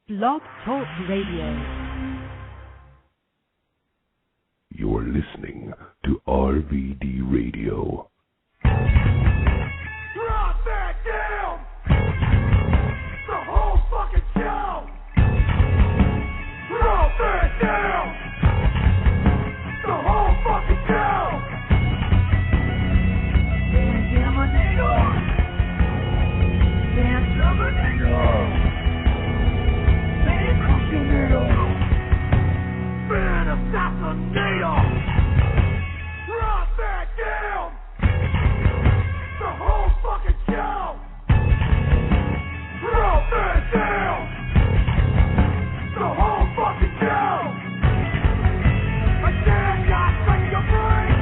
Blog Talk Radio. You're listening to RVD Radio. Drop that down! The whole fucking show! Drop that down! The whole fucking show! Damn a needle! Damn a needle! Man, crush your needle! Man, assassinator! Drop that down! The whole fucking show! Drop that down! The whole fucking show! I damn got straight to your brain!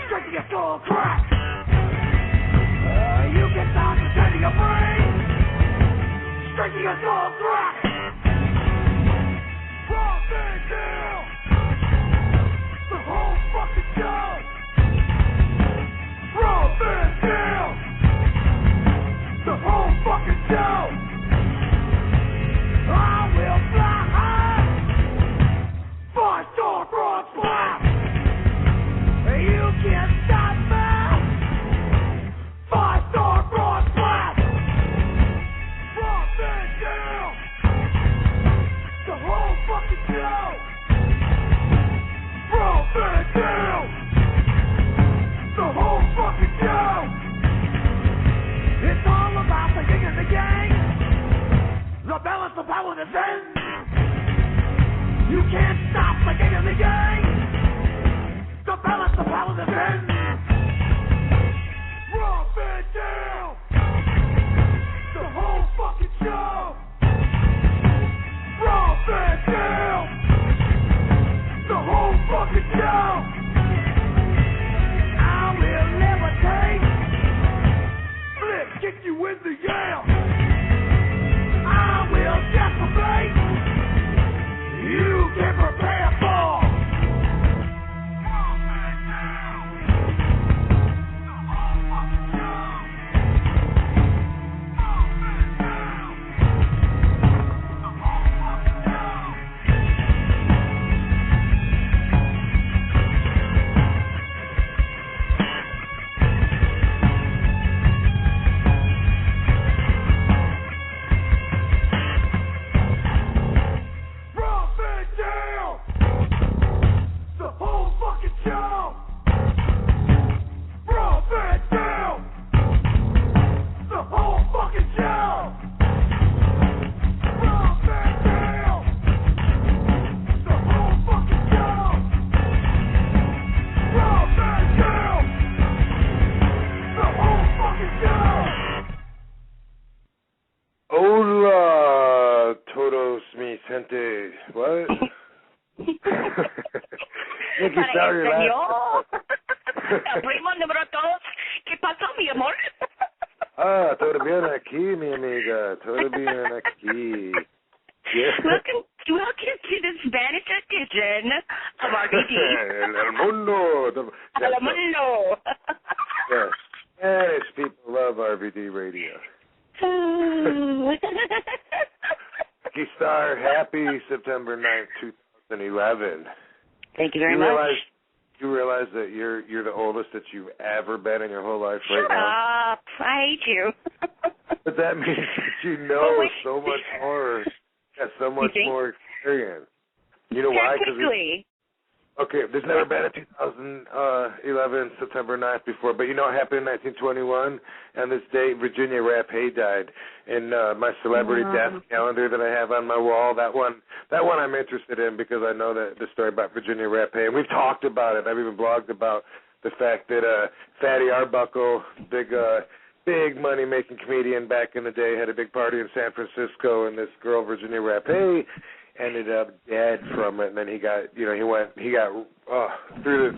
Straight to your skull crack! You get down to straight to your brain! Straight to your skull crack! Drop that down! The whole fucking show! Drop that down! The whole fucking show! I will fly high! 5-star broad blast! You can't stop me! 5-star broad blast! Drop that down! The whole fucking show! Drop that down! The whole fucking show! It's all about the yin and the yang. The balance of power and zen. You can't stop the yin and the yang. The balance of power and zen. Drop it down. The whole fucking show. Drop it down. The whole fucking show. I will levitate. Flip, kick you in the yam. I will decimate. You can prepare for. Drop it down. The whole fucking show. Drop it down. The whole fucking show. Drop it down! The whole fucking show! Drop it down! The whole fucking show! Drop it down! The whole fucking show! Drop it down! The whole fucking show! Hola, todos mis gente. What? Nikki Starr, your last. Primo número 2. ¿Qué pasó, mi amor? Todo bien aquí, mi amiga. Todo bien aquí. Yeah. Welcome to the Spanish edition of RVD. El mundo. El mundo. Yes. Spanish people love RVD radio. Nikki Starr, happy September 9th, 2011. Thank you very much. You realize that you're the oldest that you've ever been in your whole life right Shut now? up. I hate you. But that means that you know so much more. Got so much more experience. You know why? Technically. Okay, there's never been a 2011 September 9th before, but you know what happened in 1921? On this date, Virginia Rapay died. And my celebrity death calendar that I have on my wall, that one I'm interested in because I know that the story about Virginia Rapay. And we've talked about it. I've even blogged about the fact that Fatty Arbuckle, big money-making comedian back in the day, had a big party in San Francisco, and this girl, Virginia Rapay, ended up dead from it, and then he got through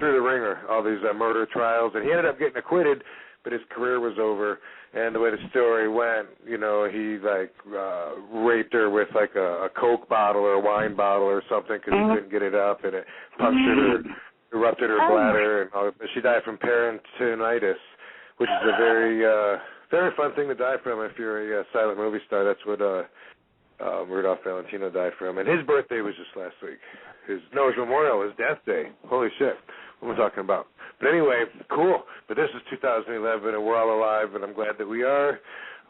the ringer, all these murder trials, and he ended up getting acquitted, but his career was over. And the way the story went, he raped her with like a Coke bottle or a wine bottle or something because he couldn't get it up, and it punctured her, erupted her bladder, and all. She died from peritonitis, which is a very fun thing to die from if you're a silent movie star. That's what Rudolph Valentino died from. And his birthday was just last week. His memorial, his death day. Holy shit. What am I talking about? But anyway, cool. But this is 2011, and we're all alive, and I'm glad that we are.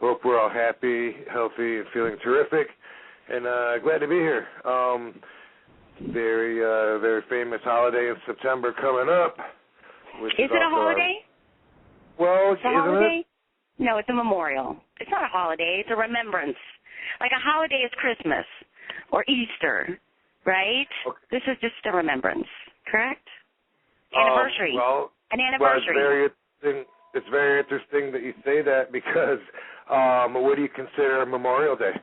Hope we're all happy, healthy, and feeling terrific. And glad to be here. Very famous holiday in September coming up. Is it a holiday? Well, it's a holiday? No, it's a memorial. It's not a holiday. It's a remembrance. Like a holiday is Christmas or Easter, right? Okay. This is just a remembrance, correct? Anniversary. An anniversary. Well, it's very interesting that you say that because what do you consider Memorial Day?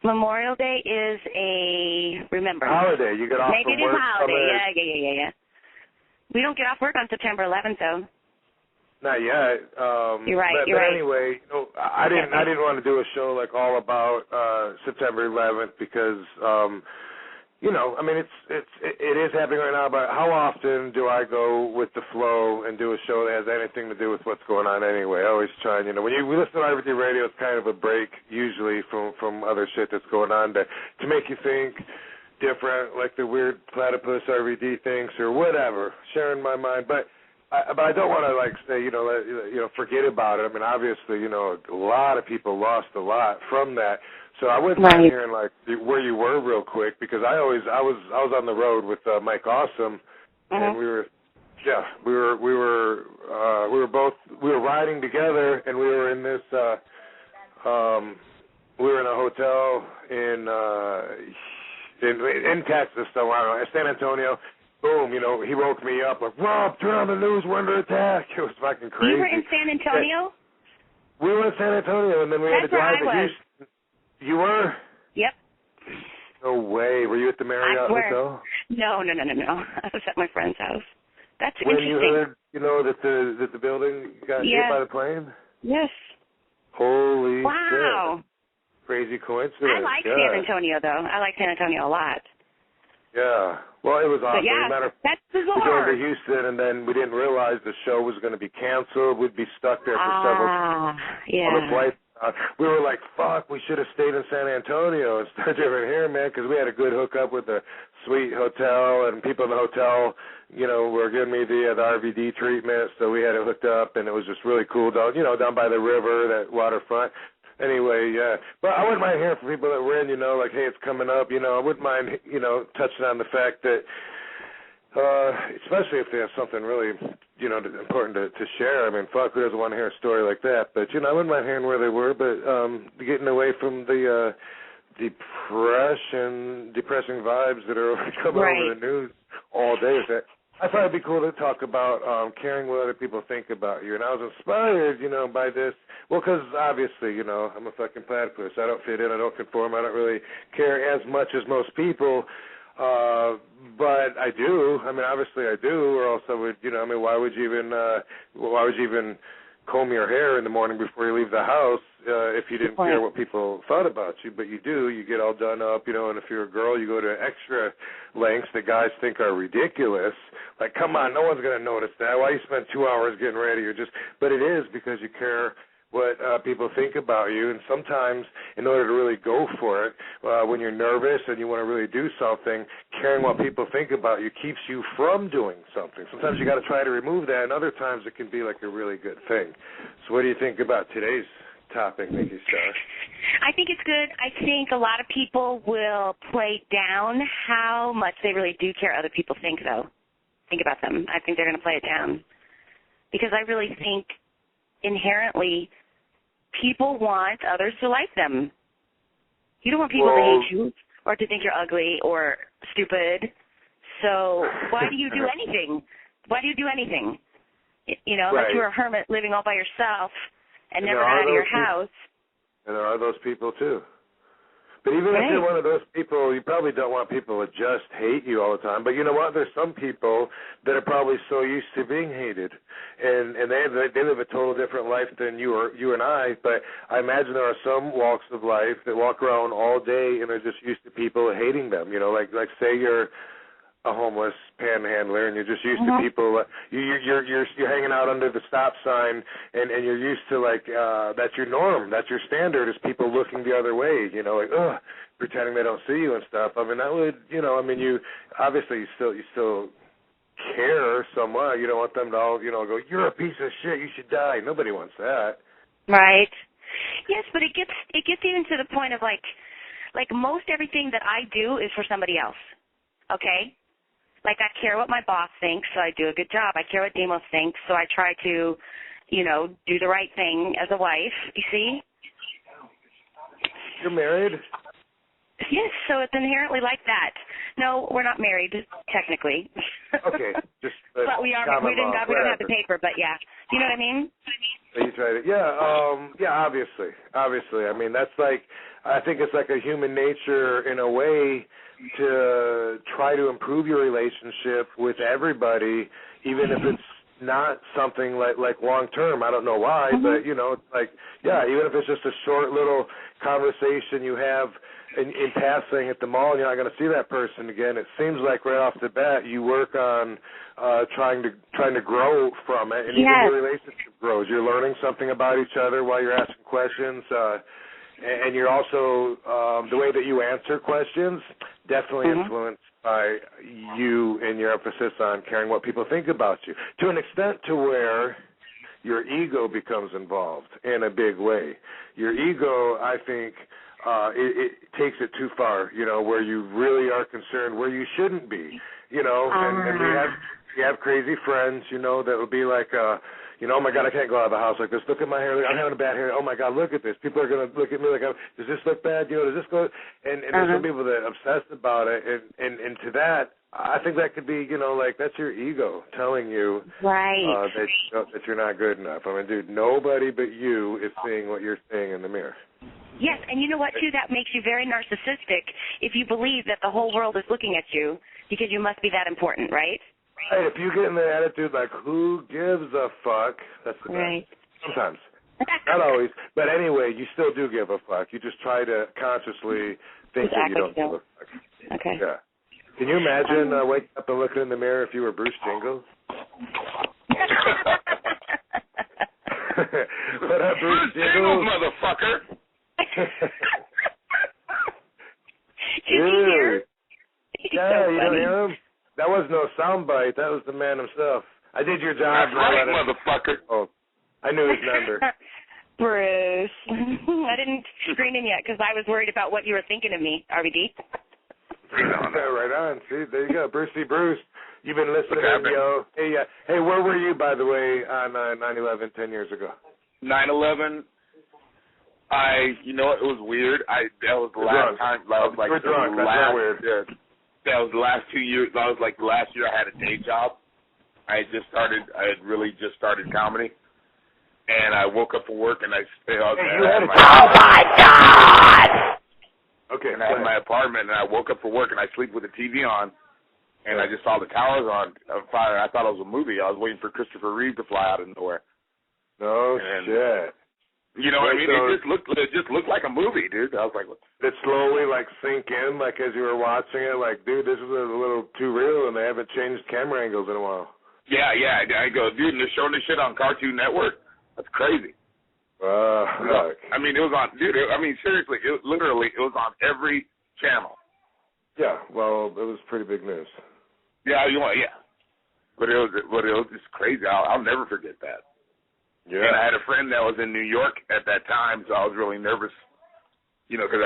Memorial Day is a remembrance. Holiday. You get off Maybe from work. Maybe it is a holiday. Yeah. We don't get off work on September 11th, though. Not yet. You're right. But anyway, I didn't want to do a show like all about September 11th because, I mean, it is happening right now. But how often do I go with the flow and do a show that has anything to do with what's going on anyway? I always try and when we listen to RVD radio, it's kind of a break usually from other shit that's going on to make you think different, like the weird platypus RVD thinks or whatever, sharing my mind. But I don't want to say forget about it. I mean, obviously, a lot of people lost a lot from that. So I wouldn't mind hearing where you were real quick because I was on the road with Mike Awesome, and we were riding together, and we were in this we were in a hotel in Texas, so I don't know, San Antonio. Boom, he woke me up like, Rob, turn on the news, we're under attack. It was fucking crazy. You were in San Antonio? We were in San Antonio, and then we had to drive to Houston. You were? Yep. No way. Were you at the Marriott Hotel? No. I was at my friend's house. That's when interesting. You heard, that the building got hit by the plane? Yes. Holy shit. Crazy coincidence. I like San Antonio, though. I like San Antonio a lot. Yeah. Well, it was awesome. That's bizarre. We drove to Houston, and then we didn't realize the show was going to be canceled. We'd be stuck there for several flights. We were like, fuck, we should have stayed in San Antonio instead of over here, man, because we had a good hookup with a sweet hotel, and people in the hotel, were giving me the RVD treatment, so we had it hooked up, and it was just really cool down by the river, that waterfront. Anyway, but I wouldn't mind hearing from people that were in, like, hey, it's coming up, I wouldn't mind, touching on the fact that, especially if they have something really, important to share. I mean, fuck, who doesn't want to hear a story like that? But, I wouldn't mind hearing where they were, but getting away from the depressing vibes that are coming over the news all day with that. I thought it'd be cool to talk about caring what other people think about you. And I was inspired, by this. Well, because obviously, I'm a fucking platypus. I don't fit in. I don't conform. I don't really care as much as most people. But I do. I mean, obviously I do, or else I would, why would you even comb your hair in the morning before you leave the house if you didn't care what people thought about you? But you do. You get all done up, and if you're a girl, you go to extra lengths that guys think are ridiculous. Like, come on, no one's going to notice that. Why you spend 2 hours getting ready? But it is because you care what people think about you, and sometimes in order to really go for it, when you're nervous and you want to really do something, caring what people think about you keeps you from doing something. Sometimes you got to try to remove that, and other times it can be like a really good thing. So what do you think about today's topic, Nikki Starr? I think it's good. I think a lot of people will play down how much they really do care other people think, though. Think about them. I think they're going to play it down. Because I really think inherently people want others to like them. You don't want people to hate you or to think you're ugly or stupid. So why do you do anything? Why do you do anything? Unless you're a hermit living all by yourself and never out of your house. And there are those people, too. But even if you're one of those people, you probably don't want people to just hate you all the time. But you know what? There's some people that are probably so used to being hated, and they live a total different life than you and I. But I imagine there are some walks of life that walk around all day and are just used to people hating them. Like say you're a homeless panhandler, and you're just used to people. You're hanging out under the stop sign, and you're used to like that's your norm, that's your standard, is people looking the other way. You know, like pretending they don't see you and stuff. I mean, that would, you know, I mean, you obviously you still care somewhat. You don't want them to all, you know, go, you're a piece of shit, you should die. Nobody wants that. Right. Yes, but it gets even to the point of like most everything that I do is for somebody else. Okay? Like I care what my boss thinks, so I do a good job. I care what Demos thinks, so I try to, you know, do the right thing as a wife, you see? You're married? Yes, so it's inherently like that. No, we're not married, technically. Okay. Just but we don't have the paper, but yeah. You know what I mean? You tried it. Yeah, obviously. I mean, that's like, I think it's like a human nature in a way to try to improve your relationship with everybody, even if it's not something like long term. I don't know why, but you know, it's like, yeah, even if it's just a short little conversation you have in passing at the mall, and you're not going to see that person again. It seems like right off the bat you work on trying to grow from it, and even your relationship grows. You're learning something about each other while you're asking questions, and you're also the way that you answer questions definitely influenced by you and your emphasis on caring what people think about you, to an extent to where your ego becomes involved in a big way. Your ego, I think, it takes it too far, you know, where you really are concerned where you shouldn't be, you know, and we have crazy friends, you know, that will be like, you know, oh my God, I can't go out of the house like this. Look at my hair. I'm having a bad hair. Oh my God, look at this. People are going to look at me like, does this look bad? You know, does this go? And there's some people that are obsessed about it. And to that, I think that could be, you know, like that's your ego telling you that you're not good enough. I mean, dude, nobody but you is seeing what you're seeing in the mirror. Yes, and you know what, too? That makes you very narcissistic if you believe that the whole world is looking at you because you must be that important, right? Right, if you get in the attitude like, who gives a fuck, that's the best. Sometimes. Not always. But anyway, you still do give a fuck. You just try to consciously think that you don't give a fuck. Okay. Yeah. Can you imagine waking up and looking in the mirror if you were Bruce Jingles? What up, Bruce Jingles? Motherfucker! Did you hear? Yeah, you don't hear him? That was no soundbite. That was the man himself. I did your job. That's right, motherfucker. Oh, I knew his number. Bruce. I didn't screen him yet because I was worried about what you were thinking of me, RVD. Right on. See, there you go. Bruce. You've been listening, yo. Hey, where were you, by the way, on 9/11 10 years ago? 9/11, you know, it was weird. That was the last time. That was like the last. Weird. Yeah. That was the last 2 years. That was like the last year I had a day job. I had really just started comedy, and I woke up for work and I oh my God! Okay. And I had my apartment, and I woke up for work and I sleep with the TV on, and I just saw the towers on fire. I thought it was a movie. I was waiting for Christopher Reeve to fly out of nowhere. No shit. You know what I mean? It just looked like a movie, dude. I was like, what? Did it slowly like sink in, like as you were watching it, like, dude, this is a little too real, and they haven't changed camera angles in a while. Yeah. I go, dude, and they're showing this shit on Cartoon Network. That's crazy. I mean, it was on, dude. I mean, seriously, it was on every channel. Yeah. Well, it was pretty big news. Yeah. But it was just crazy. I'll never forget that. Yeah. And I had a friend that was in New York at that time, so I was really nervous, you know, because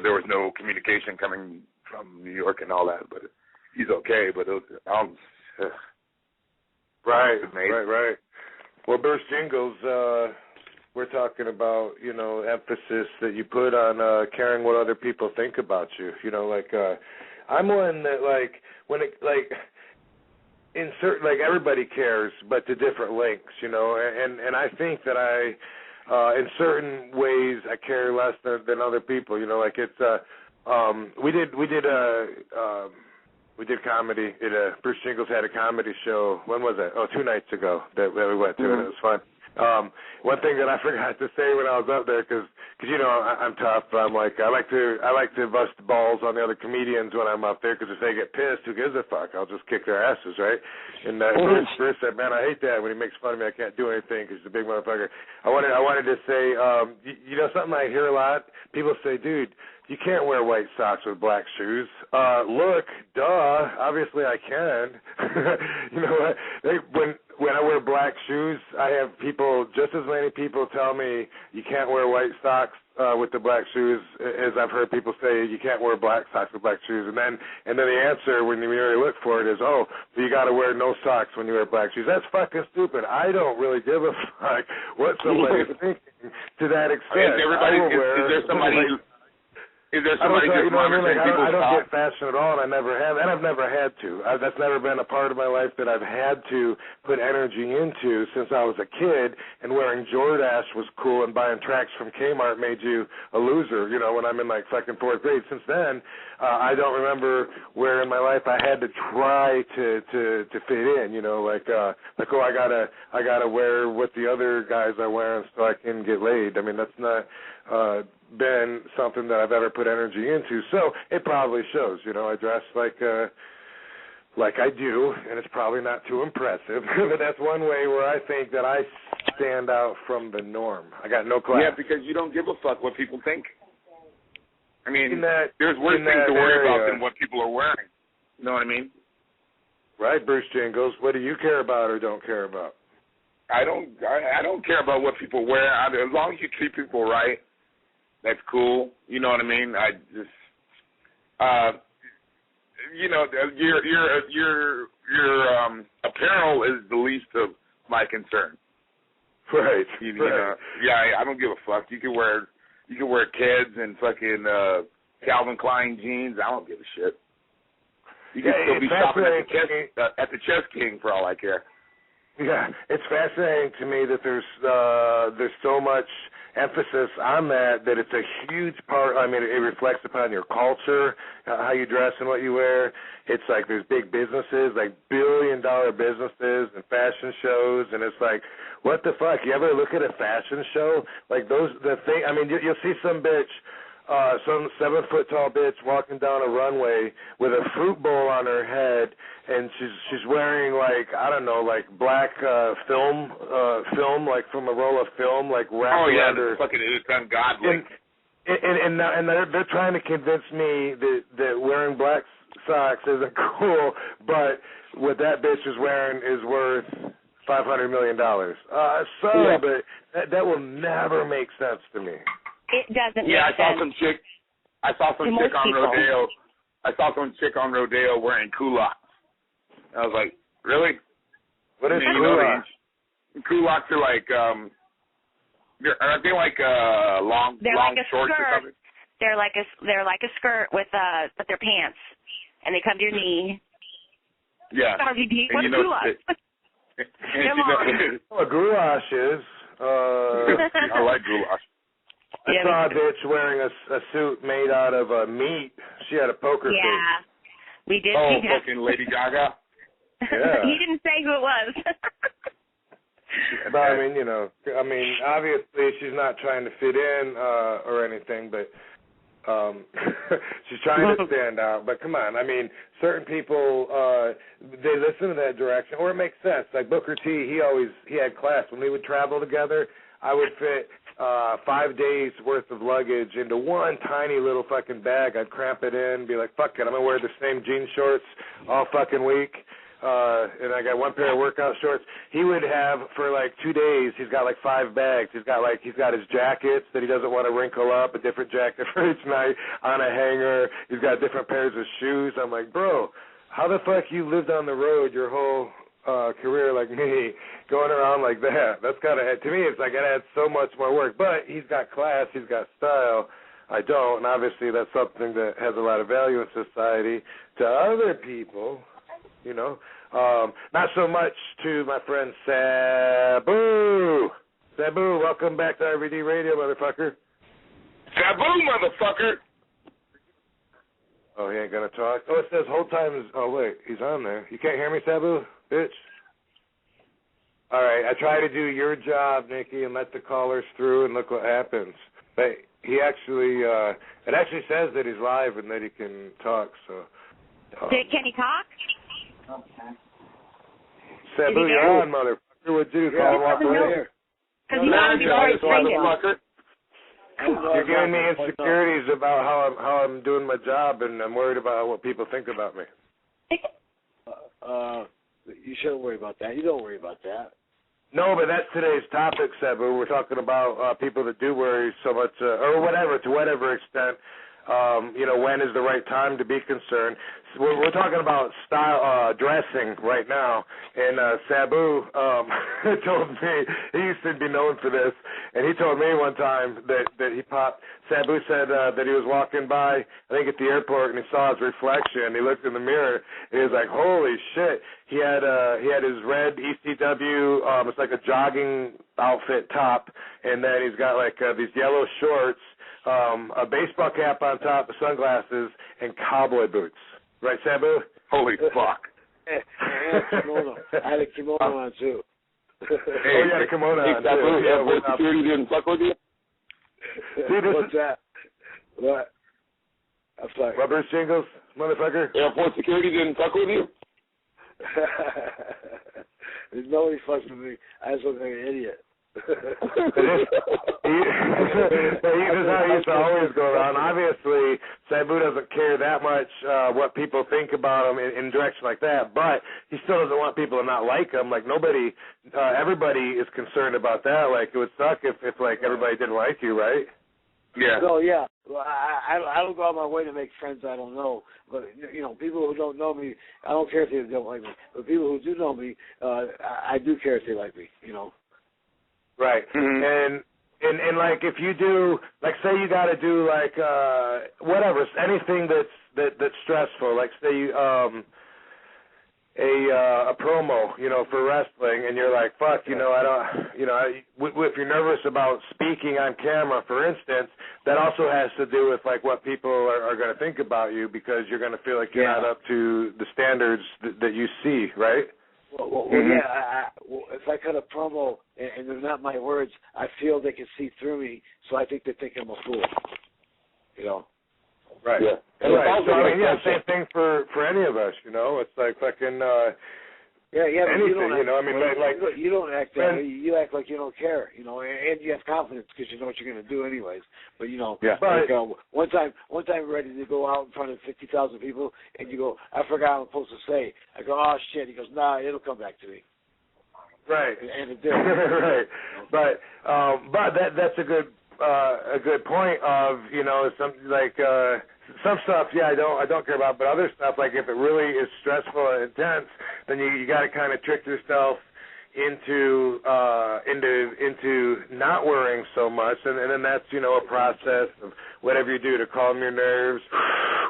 there was no communication coming from New York and all that. But he's okay. But it was, right. Well, Bruce Jingles, we're talking about, you know, emphasis that you put on caring what other people think about you. You know, like I'm one that like when it like. In certain, like everybody cares, but to different lengths, you know. And I think that in certain ways, I care less than other people, you know. Like it's we did comedy. Bruce Jingles had a comedy show. When was it? 2 nights ago that we went to, and it was fun. One thing that I forgot to say when I was up there, because you know I'm tough. I'm like I like to bust balls on the other comedians when I'm up there, because if they get pissed, who gives a fuck? I'll just kick their asses, right? And Bruce said, man, I hate that when he makes fun of me. I can't do anything because he's a big motherfucker. I wanted to say, you know something I hear a lot. People say, dude, you can't wear white socks with black shoes. Look, duh. Obviously I can. You know what? When I wear black shoes, I have just as many people tell me you can't wear white socks with the black shoes as I've heard people say you can't wear black socks with black shoes. And then the answer when you really look for it is, oh, you got to wear no socks when you wear black shoes. That's fucking stupid. I don't really give a fuck what somebody's thinking to that extent. Is there somebody just monitoring people's I don't get fashion at all, and I never have, and I've never had to. That's never been a part of my life that I've had to put energy into since I was a kid, and wearing Jordache was cool, and buying tracks from Kmart made you a loser, you know, when I'm in like fucking fourth grade. Since then, I don't remember where in my life I had to try to fit in, you know, like oh, I gotta wear what the other guys are wearing so I can get laid. I mean, that's not been something that I've ever put energy into, so it probably shows. You know, I dress like I do, and it's probably not too impressive, but that's one way where I think that I stand out from the norm. I got no class. Yeah, because you don't give a fuck what people think. I mean, there's worse things to worry about than what people are wearing. You know what I mean? Right, Bruce Jingles. What do you care about or don't care about? I don't care about what people wear. As long as you treat people right, that's cool. You know what I mean? I just, you know, your apparel is the least of my concern. Right. You know, yeah, I don't give a fuck. You can wear Keds and fucking Calvin Klein jeans. I don't give a shit. You can still be shopping at the Chess King for all I care. Yeah, it's fascinating to me that there's so much emphasis on that it's a huge part. I mean, it reflects upon your culture, how you dress and what you wear. It's like there's big businesses, like billion-dollar businesses and fashion shows, and it's like, what the fuck? You ever look at a fashion show? Like I mean, you'll see some bitch, some 7-foot-tall bitch walking down a runway with a fruit bowl on her head, and she's wearing like, I don't know, like black film, like from a roll of film, like wrapped around her. Fucking it's ungodly. And they're trying to convince me that wearing black socks isn't cool, but what that bitch is wearing is worth $500 million. Sorry, but that will never make sense to me. It doesn't make sense. I saw some chick on people. Rodeo. I saw some chick on Rodeo wearing culottes. I was like, really? What is culottes? Culottes are like, aren't they like long like shorts skirt. or something? They're like a skirt with their pants, and they come to your knee. Yeah. RVD, what's a goulash? A goulash is. I like goulash. I saw a bitch wearing a suit made out of meat. She had a poker face. Yeah, we did. Oh, fucking Lady Gaga. Yeah. He didn't say who it was. But I mean, obviously she's not trying to fit in or anything, but she's trying to stand out. But come on, I mean, certain people they listen to that direction, or it makes sense. Like Booker T, he had class. When we would travel together, I would fit 5 days worth of luggage into one tiny little fucking bag. I'd cramp it in, be like, fuck it, I'm gonna wear the same jean shorts all fucking week. And I got one pair of workout shorts. He would have for like 2 days. He's got like 5 bags. He's got his jackets that he doesn't want to wrinkle up, a different jacket for each night on a hanger. He's got different pairs of shoes. I'm like, bro, how the fuck you lived on the road your whole career like me, going around like that? That's gotta, to me, it's like it adds so much more work. But he's got class. He's got style. I don't, and obviously that's something that has a lot of value in society to other people. You know, not so much to my friend Sabu. Sabu, welcome back to RVD Radio, motherfucker. Sabu, motherfucker. Oh, he ain't gonna talk. Oh, it says whole time is. Oh wait, he's on there. You can't hear me, Sabu, bitch. All right, I try to do your job, Nikki, and let the callers through, and look what happens. But he actually, it actually says that he's live and that he can talk. So. Can he talk? Sabu, you're on, motherfucker. What'd you do? Call and walk away? Because he's on the You're giving me insecurities about how I'm doing my job, and I'm worried about what people think about me. You shouldn't worry about that. You don't worry about that. No, but that's today's topic, Sabu. We're talking about people that do worry so much, or whatever, to whatever extent. When is the right time to be concerned? So we're talking about style, dressing right now, and Sabu told me, he used to be known for this, and he told me one time that he popped, Sabu said that he was walking by, I think at the airport, and he saw his reflection, and he looked in the mirror, and he was like, holy shit, he had his red ECW, it's like a jogging outfit top, and then he's got like these yellow shorts, a baseball cap on top, sunglasses, and cowboy boots. Right, Sabu? Holy fuck. And kimono. I had a kimono on, too. Hey, you had a kimono on, Sabu, too. Airport security didn't fuck with you? What's that? What? I'm sorry. Rubber Jingles, motherfucker? Airport security didn't fuck with you? Nobody fucks with me. I just look like an idiot. This is how he used to always go around. Obviously, Sabu doesn't care that much what people think about him in direction like that, but he still doesn't want people to not like him. Like nobody, everybody is concerned about that. Like it would suck if like everybody didn't like you, right? Yeah. So yeah, well, I don't go out of my way to make friends I don't know. But people who don't know me, I don't care if they don't like me. But people who do know me, I do care if they like me. Right. Mm-hmm. And like if you do, like say you got to do like whatever, anything that's stressful, like say you a promo, for wrestling, and you're like, fuck, I don't, if you're nervous about speaking on camera, for instance, that also has to do with like what people are going to think about you, because you're going to feel like you're not up to the standards that you see, right? Well, yeah. If I cut a promo and they're not my words, I feel they can see through me, so I think they think I'm a fool. Right. Yeah. And right. So same thing for any of us. It's like fucking. Anything. You don't act that way. You act like you don't care. And you have confidence because you know what you're going to do anyways. But one time we're ready to go out in front of 50,000 people, and you go, I forgot what I'm supposed to say. I go, oh shit. He goes, nah, it'll come back to me. Right. And it did. Right. But that's a good point of something like some stuff I don't care about, but other stuff, like if it really is stressful and intense, then you got to kind of trick yourself into not worrying so much, and then that's a process of whatever you do to calm your nerves,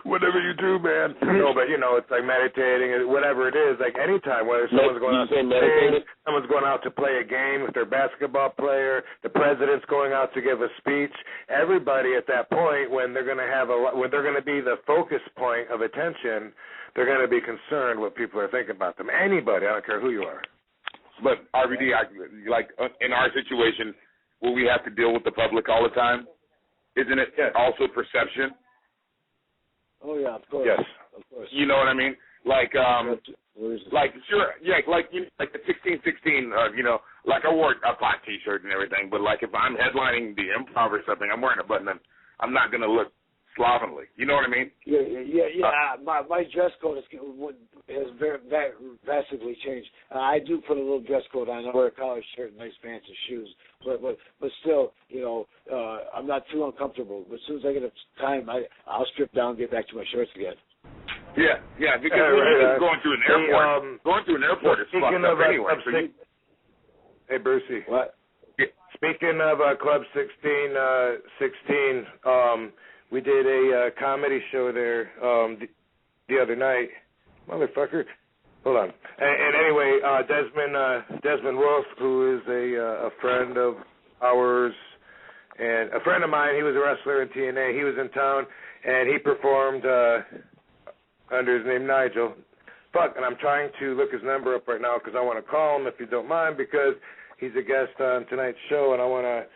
whatever you do, man. But it's like meditating, whatever it is, like anytime, whether someone's going out to sing, someone's going out to play a game with their basketball player, the president's going out to give a speech. Everybody at that point, when they're going to be the focus point of attention, they're going to be concerned what people are thinking about them. Anybody, I don't care who you are. But RVD, like in our situation, will we have to deal with the public all the time? Isn't it also perception? Oh yeah, of course. Yes, of course. You know what I mean? Like sure, yeah, like the 1616. Like I wore a pot T-shirt and everything, but like if I'm headlining the Improv or something, I'm wearing a button, and I'm not gonna look slovenly. You know what I mean? Yeah. My dress code has very vastly changed. I do put a little dress code on. I wear a collared shirt and nice pants and shoes. But still, I'm not too uncomfortable. But as soon as I get a time, I'll strip down and get back to my shorts again. Yeah, because even going through an airport is fucked up anyway. Hey, Brucey. What? Yeah. Speaking of Club 16, we did a comedy show there the other night. Motherfucker. Hold on. And anyway, Desmond Wolf, who is a friend of ours and a friend of mine, he was a wrestler in TNA. He was in town, and he performed under his name Nigel. fuck, and I'm trying to look his number up right now because I want to call him if you don't mind, because he's a guest on tonight's show, and I want to,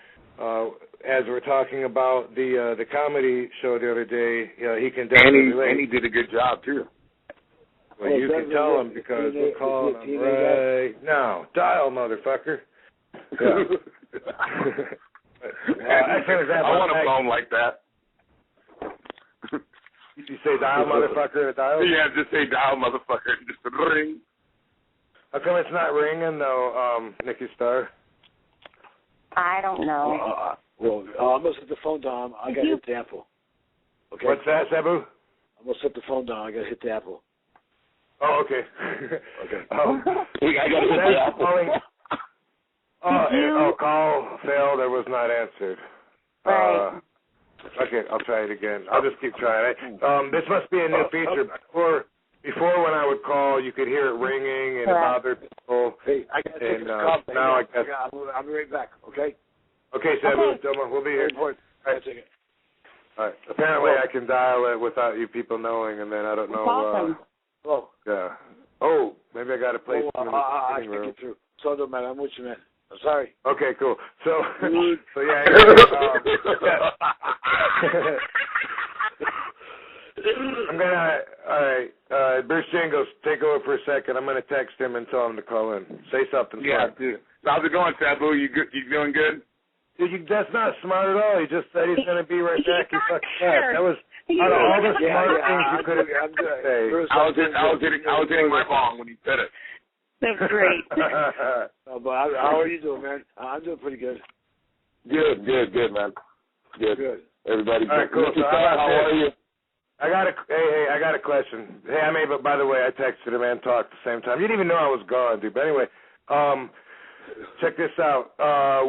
as we're talking about the comedy show the other day, he can definitely relate. And he did a good job, too. Well, you can tell him because we're calling him right now. Dial, motherfucker. Yeah. I want a phone like that. You say dial, motherfucker, at dial? Yeah, just say dial, motherfucker, just ring. How come it's not ringing, though, Nikki Starr? I don't know. I'm going to set the phone down. I got to hit the apple. Okay? What's that, Sabu? I'm going to set the phone down. I got to hit the apple. Oh, okay. Okay. I got to hit the apple. Call failed or was not answered. Right. Okay, I'll try it again. I'll just keep trying. This must be a new feature. Before when I would call, you could hear it ringing and it bothered people. Hey, I got to take this call. Now I guess. I'll be right back, okay? Okay, Sabu, we'll be here. All right. All right. Apparently I can dial it without you people knowing, and then I don't know. Awesome. Yeah. Oh, maybe I got to play some in the sitting room. Get through. So no matter. I'm with you, man. I'm sorry. Okay, cool. So yeah. I'm gonna. All right, Bruce Jingles, take over for a second. I'm gonna text him and tell him to call in. Say something. Yeah, dude. How's it going, Sabu? You good? You doing good? Dude, that's not smart at all. He just said he's gonna be right back. He fucking said. That was out of all the smart things you could have said. I was hitting my bong when he said it. That's great. But how are you doing, man? I'm doing pretty good. Good, man. Good. Everybody. All right, cool. So how are you? I got a question. Hey, but by the way, I texted him and talked at the same time. You didn't even know I was gone, dude. But anyway, check this out.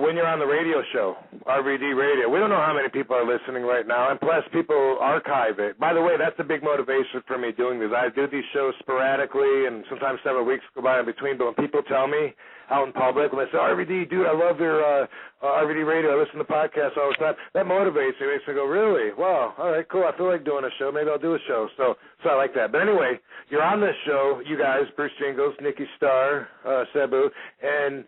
When you're on the radio show, RVD Radio, we don't know how many people are listening right now, and plus people archive it. By the way, that's a big motivation for me doing this. I do these shows sporadically, and sometimes several weeks go by in between, but when people tell me out in public, when they say, RVD, dude, I love your RVD Radio, I listen to podcasts all the time, that motivates me. It makes me go, really? Wow, all right, cool. I feel like doing a show. Maybe I'll do a show. So I like that. But anyway, you're on this show, you guys, Bruce Jingles, Nikki Starr, Sabu, and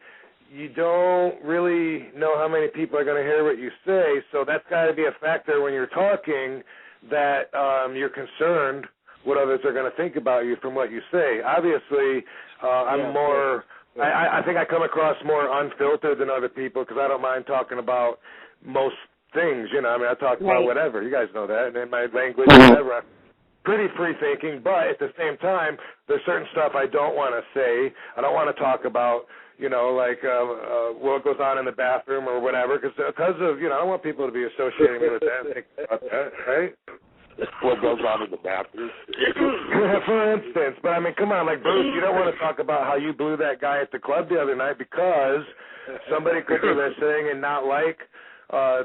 you don't really know how many people are going to hear what you say, so that's got to be a factor when you're talking that you're concerned what others are going to think about you from what you say. Obviously, I think I come across more unfiltered than other people because I don't mind talking about most things, I talk about whatever. You guys know that, and my language, whatever. I'm pretty free-thinking, but at the same time, there's certain stuff I don't want to say. I don't want to talk about, what goes on in the bathroom or whatever, because of, I don't want people to be associating me with that and think about that, right? What goes on in the bathroom? For instance, but come on, Bruce, you don't want to talk about how you blew that guy at the club the other night because somebody could be listening and not like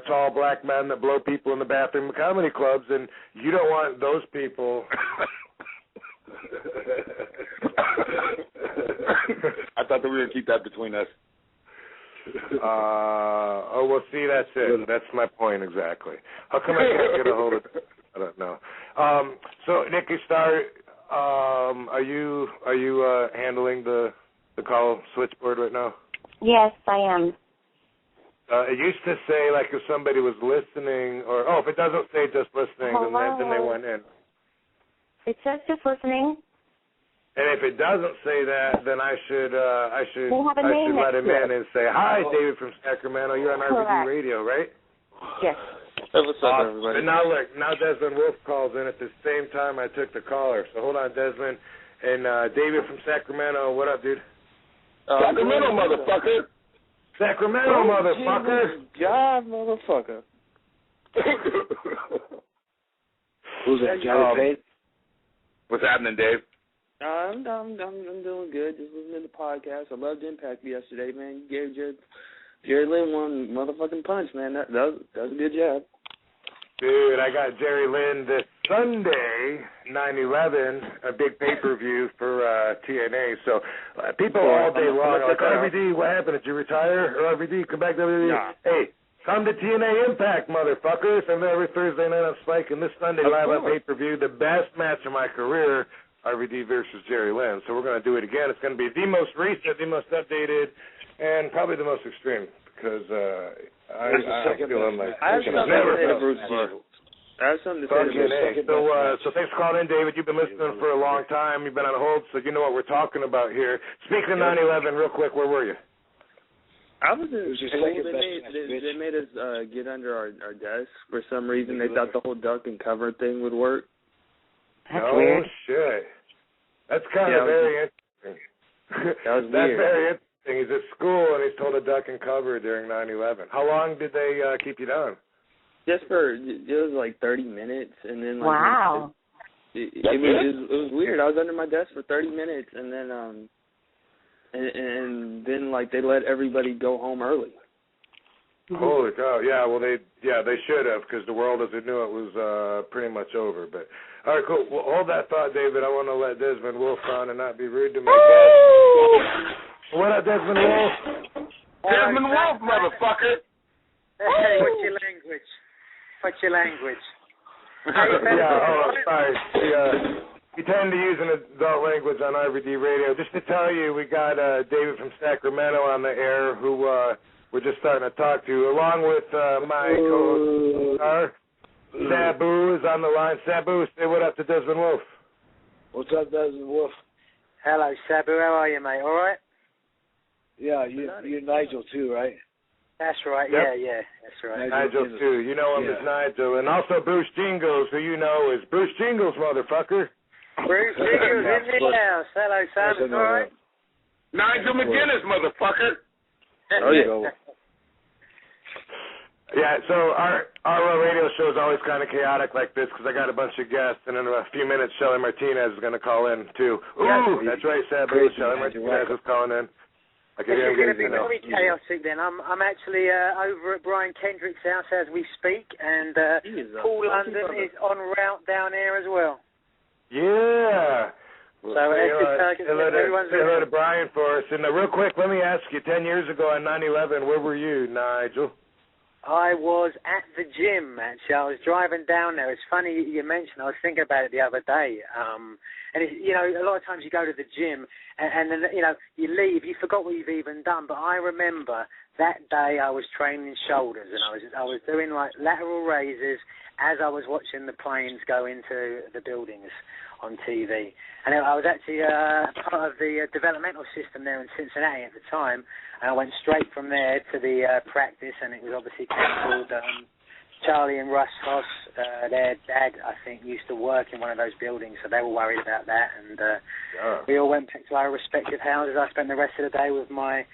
tall black men that blow people in the bathroom of comedy clubs, and you don't want those people. I thought that we were going to keep that between us. Well, see, that's it. That's my point exactly. How come I can't get a hold of it? I don't know. So, Nikki Starr, are you handling the call switchboard right now? Yes, I am. It used to say, if somebody was listening, or, if it doesn't say just listening, then they went in. It says just listening. And if it doesn't say that, then I should let him in and say, hi, David from Sacramento. You're on RVD Radio, right? Yes. Hey, what's up, everybody? And now Desmond Wolf calls in at the same time I took the caller. So hold on, Desmond. And David from Sacramento, what up, dude? Sacramento, motherfucker. Sacramento, motherfucker. God, motherfucker. Who's that, Johnny Payne? What's happening, Dave? I'm doing good. Just listening to the podcast. I loved Impact yesterday, man. You gave Jerry Lynn one motherfucking punch, man. That was a good job. Dude, I got Jerry Lynn this Sunday, 9/11, a big pay-per-view for TNA. So people all day long are like, RVD, what happened? Did you retire? Or RVD, come back to WWE? Nah. Hey, come to TNA Impact, motherfuckers. And every Thursday night on Spike, and this Sunday live on pay-per-view, the best match of my career. RVD versus Jerry Lynn. So we're going to do it again. It's going to be the most recent, the most updated, and probably the most extreme because I feel unlike I have something to say to Bruce Jingles. I have something to say to Bruce. So thanks for calling in, David. You've been listening for a long time. You've been on hold, so you know what we're talking about here. Speaking of 9/11, real quick, where were you? I was in school. They made us get under our desk for some reason. They thought the whole duck and cover thing would work. That's weird. Shit. That's kind of very interesting. That was weird. That's very interesting. He's at school and he's told to duck and cover during 9/11. How long did they keep you down? It was like 30 minutes, and then wow. It was weird. I was under my desk for 30 minutes, and then and then like they let everybody go home early. Holy cow! Yeah, well they should have because the world as it knew it was pretty much over. But all right, cool. Well, hold that thought, David. I want to let Desmond Wolf on and not be rude to my guest. What up, Desmond Wolf? Desmond Wolf, motherfucker. Hey, what's your language? Sorry. We tend to use an adult language on RVD Radio. Just to tell you, we got David from Sacramento on the air who we're just starting to talk to, along with my co-host, Sabu is on the line. Sabu, say what up to Desmond Wolf. What's up, Desmond Wolf? Hello, Sabu. How are you, mate? All right? Yeah, you're Nigel too, right? That's right. Yep. Yeah, that's right. Nigel too. You know him as Nigel, and also Bruce Jingles, who you know is Bruce Jingles, motherfucker. Bruce Jingles in the house. Hello, Sam. All right? Nigel McGinnis, motherfucker. Oh yeah. Yeah, so our radio show is always kind of chaotic like this because I got a bunch of guests, and in a few minutes, Shelly Martinez is going to call in too. Ooh, that's right, Sabu. Shelly Martinez is calling in. It's going to be very chaotic then. I'm actually over at Brian Kendrick's house as we speak, and Paul London is en route down here as well. Yeah. So say hello to Brian for us. And real quick, let me ask you, 10 years ago on 9/11, where were you, Nigel? I was at the gym, actually. I was driving down there. It's funny you mentioned. I was thinking about it the other day. And a lot of times you go to the gym, and then you leave. You forgot what you've even done. But I remember that day I was training shoulders, and I was doing like lateral raises as I was watching the planes go into the buildings on TV. And I was actually part of the developmental system there in Cincinnati at the time. And I went straight from there to the practice, and it was obviously cancelled. Charlie and Russ Hoss, their dad, I think, used to work in one of those buildings, so they were worried about that. And we all went back to our respective houses. I spent the rest of the day with my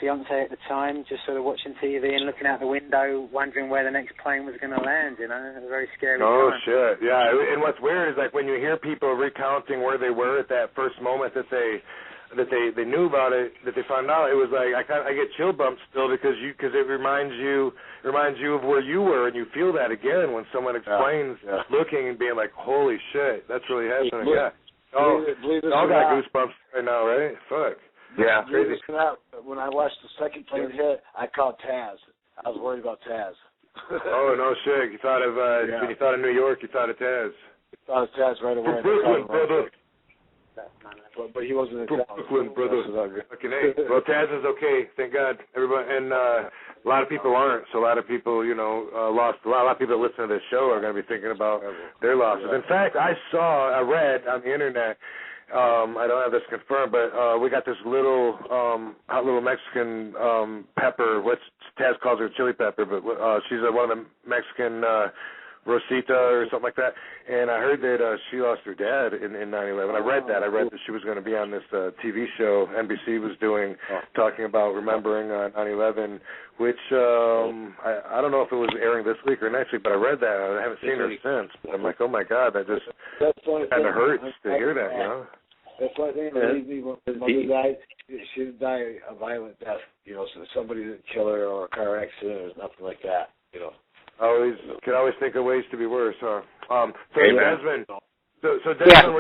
fiance at the time, just sort of watching TV and looking out the window, wondering where the next plane was going to land. It was a very scary time. Oh, shit. Yeah, and what's weird is, like, when you hear people recounting where they were at that first moment that they knew about it, that they found out, it was like I get chill bumps still because it reminds you of where you were, and you feel that again when someone explains looking and being like, holy shit, that's really happening. All got goosebumps right now, right? Fuck. Yeah. Crazy. When I watched the second plane hit, I called Taz. I was worried about Taz. Oh, no shit. You thought of when you thought of New York, you thought of Taz. I thought of Taz right away. Brooklyn, brother. But he wasn't in Brooklyn, brother. Fucking A. Well, Taz is okay, thank God. Everybody, and a lot of people aren't. So a lot of people, lost. A lot of people that listen to this show are going to be thinking about their losses. In fact, I read on the internet. I don't have this confirmed, but we got this little hot little Mexican pepper. Taz calls her chili pepper, but she's one of the Mexican Rosita or something like that. And I heard that she lost her dad in 9/11. I read that she was going to be on this TV show NBC was doing, talking about remembering 9/11, which I don't know if it was airing this week or next week, but I read that. I haven't seen her since. But I'm like, oh my God, that just kind of hurts to hear that, That's one thing that made me when my mother died. She didn't die a violent death, so somebody didn't kill her or a car accident or nothing like that, Can always think of ways to be worse, huh? Desmond, Desmond,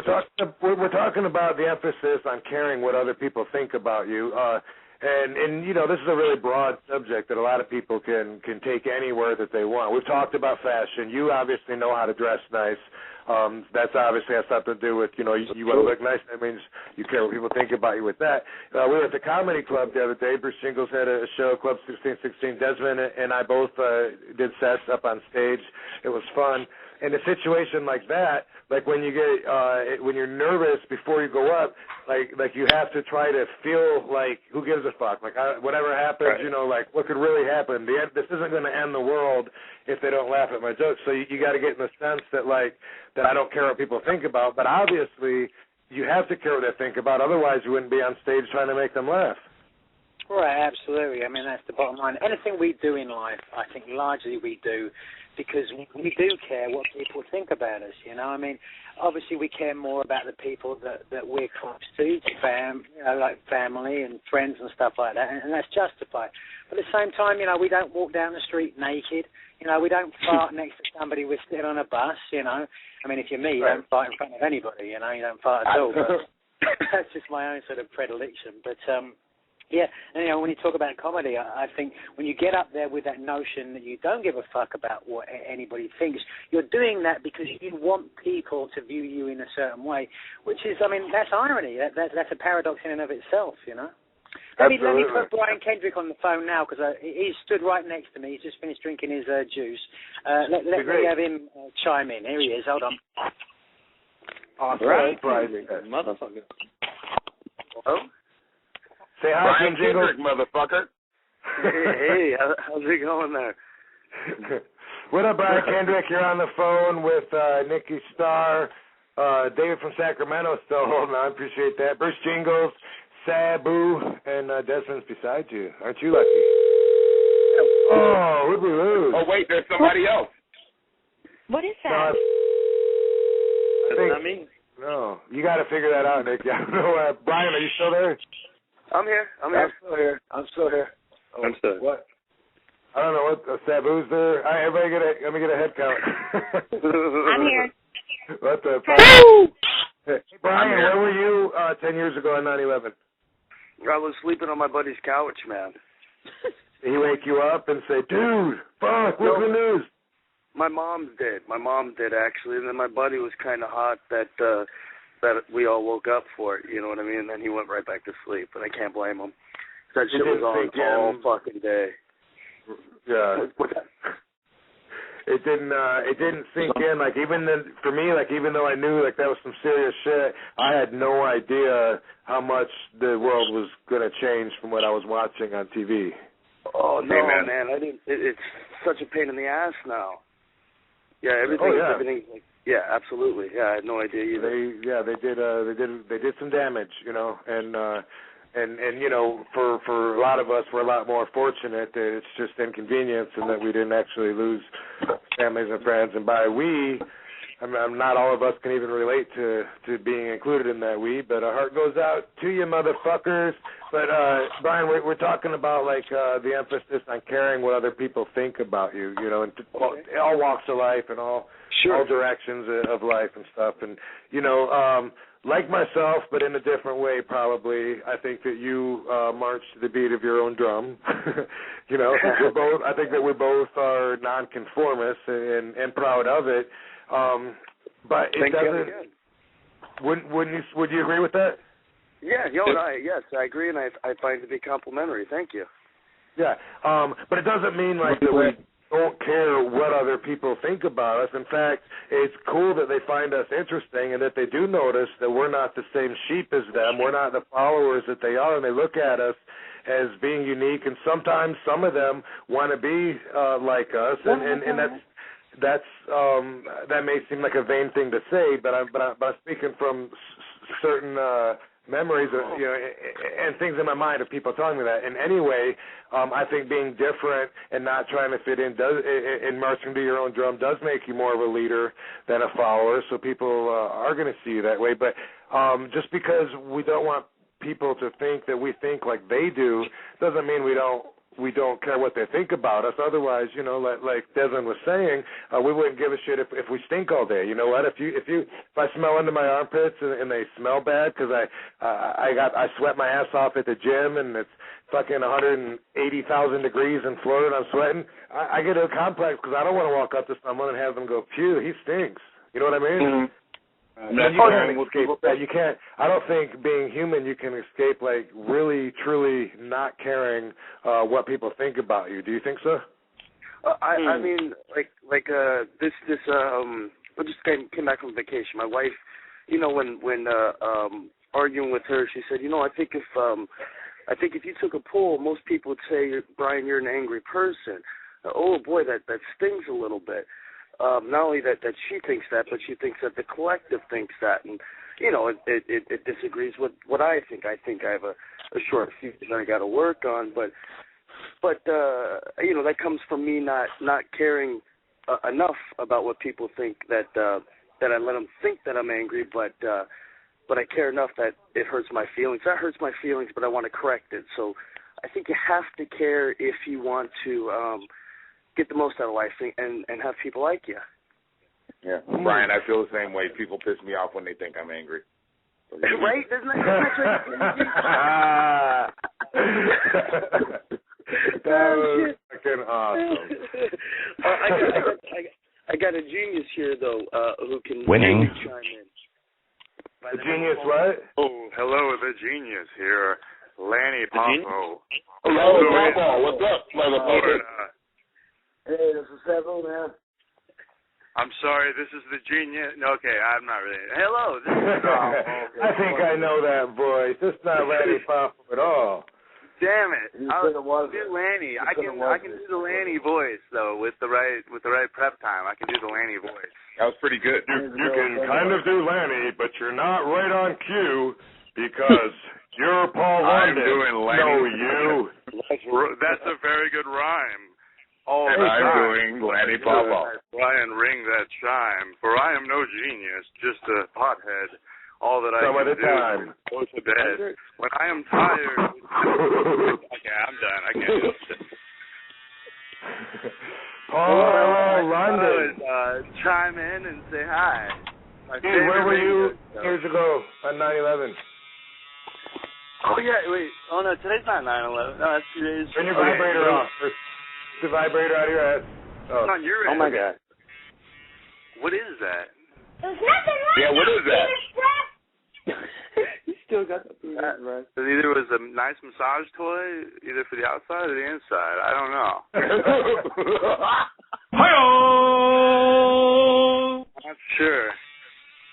we're talking about the emphasis on caring what other people think about you. And you know, this is a really broad subject that a lot of people can take anywhere that they want. We've talked about fashion. You obviously know how to dress nice. That's obviously has something to do with, you know, you want to look nice. That means you care what people think about you with that. We were at the comedy club the other day. Bruce Jingles had a show, Club 1616. Desmond and I both did sets up on stage. It was fun. In a situation like that, like when you get when you're nervous before you go up, like you have to try to feel like, who gives a fuck? Like whatever happens, right. You know, like what could really happen? This isn't going to end the world if they don't laugh at my jokes. So you got to get in the sense that that I don't care what people think about. But obviously, you have to care what they think about. Otherwise, you wouldn't be on stage trying to make them laugh. Right, absolutely. I mean, that's the bottom line. Anything we do in life, I think largely we do because we do care what people think about us, you know. I mean, obviously we care more about the people that we're close to, you know, like family and friends and stuff like that, and that's justified. But at the same time, you know, we don't walk down the street naked. You know, we don't fart next to somebody we're sitting on a bus, you know. I mean, if you're me, you don't fart in front of anybody, you know. You don't fart at all. But that's just my own sort of predilection. But, yeah, and, you know, when you talk about comedy, I think when you get up there with that notion that you don't give a fuck about what anybody thinks, you're doing that because you want people to view you in a certain way, which is, I mean, that's irony. That's a paradox in and of itself, you know. Let me put Brian Kendrick on the phone now because he stood right next to me. He's just finished drinking his juice. Let me have him chime in. Here he is. Hold on. Right. Motherfucker. Oh? Say hi, Brian Jingles. Kendrick, motherfucker. Hey, how's it going there? What up, Brian Kendrick? You're on the phone with Nikki Starr. David from Sacramento is still holding on. Appreciate that. Bruce Jingles, Sabu, and Desmond's beside you. Aren't you lucky? Oh, who'd we lose? Oh, wait, there's somebody else. What is that? No, That's not me. No, you got to figure that out, Nick. I don't know. Brian, are you still there? I'm here. I'm still here. Oh, I'm still here. What? I don't know what Sabu's there. All right, everybody, let me get a head count. I'm here. What the fuck? Hey, Brian, where were you 10 years ago on 9/11? I was sleeping on my buddy's couch, man. Did he wake you up and say, dude, fuck, what's the news? My mom did. My mom did, actually. And then my buddy was kind of hot that we all woke up for it, you know what I mean? And then he went right back to sleep, and I can't blame him. That shit was on all fucking day. Yeah. It didn't sink in. Like, even then, for me, like, even though I knew like that was some serious shit, I had no idea how much the world was gonna change from what I was watching on TV. Oh no, man! I didn't. It's such a pain in the ass now. Yeah, everything. Like, yeah, absolutely. Yeah, I had no idea either. They did some damage, you know, and you know, for a lot of us, we're a lot more fortunate that it's just inconvenience and that we didn't actually lose families and friends. And by we, I'm not all of us can even relate to being included in that we, but our heart goes out to you, motherfuckers. But Brian, we're talking about like the emphasis on caring what other people think about you, you know, and all walks of life and all directions of life and stuff. And you know, like myself, but in a different way, probably. I think that you march to the beat of your own drum. You know, we're both. I think that we both are non-conformists and proud of it. But it doesn't. Would you agree with that? Yeah, yes, I agree, and I find it to be complimentary. Thank you. Yeah, but it doesn't mean like that we don't care what other people think about us. In fact, it's cool that they find us interesting and that they do notice that we're not the same sheep as them. We're not the followers that they are, and they look at us as being unique. And sometimes some of them want to be like us, and that's that may seem like a vain thing to say, but I'm speaking from certain memories, you know, and things in my mind of people telling me that. And anyway, I think being different and not trying to fit in and marching to your own drum does make you more of a leader than a follower. So people are going to see you that way. But just because we don't want people to think that we think like they do doesn't mean we don't we don't care what they think about us. Otherwise, you know, like Desmond was saying, we wouldn't give a shit if we stink all day. You know what? If I smell under my armpits and they smell bad because I sweat my ass off at the gym and it's fucking 180,000 degrees in Florida and I'm sweating, I get a complex because I don't want to walk up to someone and have them go, "Phew, he stinks." You know what I mean? Mm-hmm. You can't escape that. You can't. I don't think being human you can escape like really, truly not caring what people think about you. Do you think so? I mean, this I just came back from vacation. My wife, you know, when arguing with her, she said, you know, I think if you took a poll, most people would say, Brian, you're an angry person. Oh boy, that stings a little bit. Not only that she thinks that, but she thinks that the collective thinks that, and you know, it disagrees with what I think. I think I have a short fuse that I got to work on, but you know, that comes from me not caring enough about what people think that I let them think that I'm angry, but I care enough that it hurts my feelings. That hurts my feelings, but I want to correct it. So I think you have to care if you want to get the most out of life and have people like you. Yeah, Brian, I feel the same way. People piss me off when they think I'm angry. Right? Isn't that that was fucking awesome. I got a genius here though who can winning chime in. The genius what? Oh, hello, the genius here, Lanny Popo. Hello, Popo. What's up, motherfucker? Hey, this is Several, man. I'm sorry, this is the genius. No, okay, I'm not really. Hello. This is, I think I know that voice. It's not Lanny Popo at all. Damn it! I'll do Lanny. I can do the Lanny voice though with the right prep time. I can do the Lanny voice. That was pretty good. You can kind of do Lanny, but you're not right on cue because you're Paul London. I'm doing Lanny. No, you. That's a very good rhyme. Oh, and I'm doing Lanny Popo. Brian, ring that chime, for I am no genius, just a pothead. All that I can do is go to bed. When I am tired... Okay, I'm done. I can't do it. Paul London. Chime in and say hi. Hey, where were you years ago on 9/11? Oh, yeah, wait. Oh, no, today's not 9/11. No, that's 2 days. Turn your vibrator off. The vibrator out of your ass. Oh. It's on your end. Oh, my God. What is that? There's nothing wrong. Yeah, what is that? You still got the penis, right? Either it was a nice massage toy, either for the outside or the inside. I don't know. Hi-oh! I'm not sure.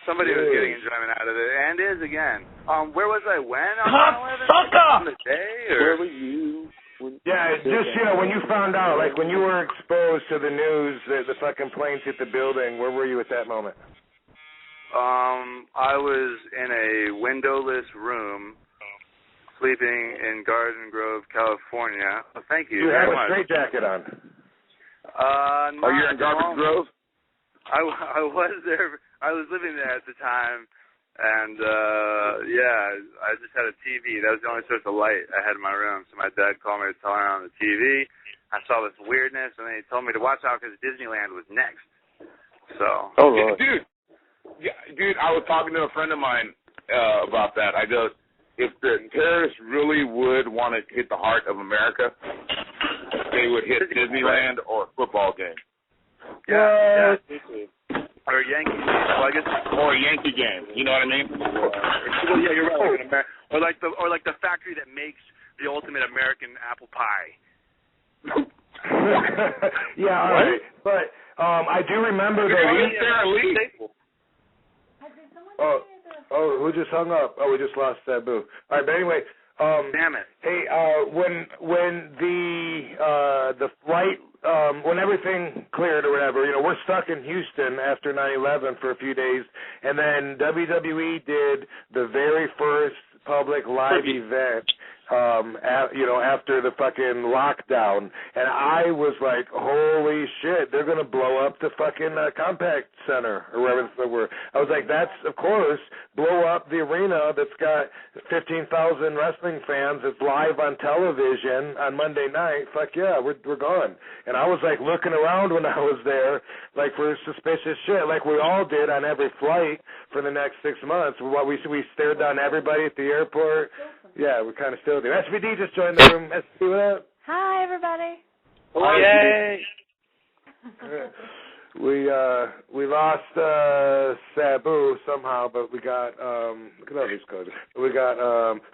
Somebody was getting enjoyment out of it, and is again. Where was I when on 9/11? On the day, or where were you? Yeah, just, you know, when you found out, like when you were exposed to the news that the fucking planes hit the building, where were you at that moment? I was in a windowless room, sleeping in Garden Grove, California. Oh, thank you. You have a straitjacket on. No, you're in Garden Grove? I was there. I was living there at the time, and I just had a TV. That was the only source of light I had in my room. So my dad called me to tell me on the TV. I saw this weirdness, and then he told me to watch out because Disneyland was next. So. Oh, Lord. Dude, I was talking to a friend of mine about that. I go, if the terrorists really would want to hit the heart of America, they would hit Disneyland or a football game. Yeah. Or a Yankee game. Well, I guess. Or a Yankee game. You know what I mean? Well, yeah, you're right. Or like the factory that makes the ultimate American apple pie. Yeah, all right. But I do remember that. Oh, who just hung up? Oh, we just lost Sabu. All right, but anyway. Damn it. Hey, when the flight, when everything cleared or whatever, you know, we're stuck in Houston after 9/11 for a few days, and then WWE did the very first public live event after the fucking lockdown, and I was like, holy shit, they're gonna blow up the fucking Compact Center or wherever they were. I was like, that's, of course, blow up the arena that's got 15,000 wrestling fans. It's live on television on Monday night. Fuck yeah, we're gone. And I was like looking around when I was there, like for suspicious shit, like we all did on every flight for the next 6 months. We stared down everybody at the airport. Yeah, we kind of still do. SVD just joined the room. SVD, what up? Hi, everybody. Oh, yay. We lost Sabu somehow, but we got look at all these codes. We got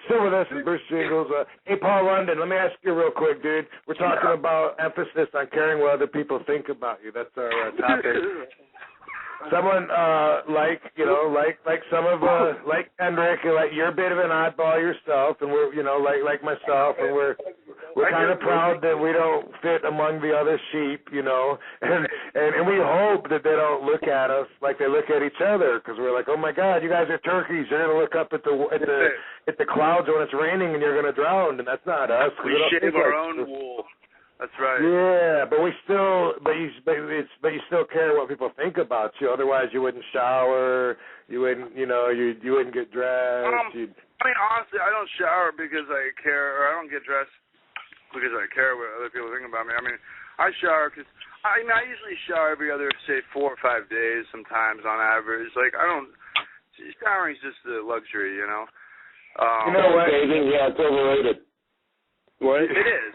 still with us is Bruce Jingles. Hey, Paul London, let me ask you real quick, dude. We're talking about emphasis on caring what other people think about you. That's our topic. Someone like some of like Kendrick, like you're a bit of an oddball yourself, and we're like myself, and we're kind of proud that we don't fit among the other sheep, and we hope that they don't look at us like they look at each other, because we're like, oh my God, you guys are turkeys. You're gonna look up at the clouds when it's raining and you're gonna drown, and that's not us. We shave our own wool. That's right. Yeah, but you still care what people think about you. Otherwise, you wouldn't shower. You wouldn't, you wouldn't get dressed. I mean, honestly, I don't shower because I care, or I don't get dressed because I care what other people think about me. I mean, I shower because I usually shower every other, say, 4 or 5 days. Sometimes on average, like showering's just a luxury, you know what? Yeah, it's overrated. What? It is.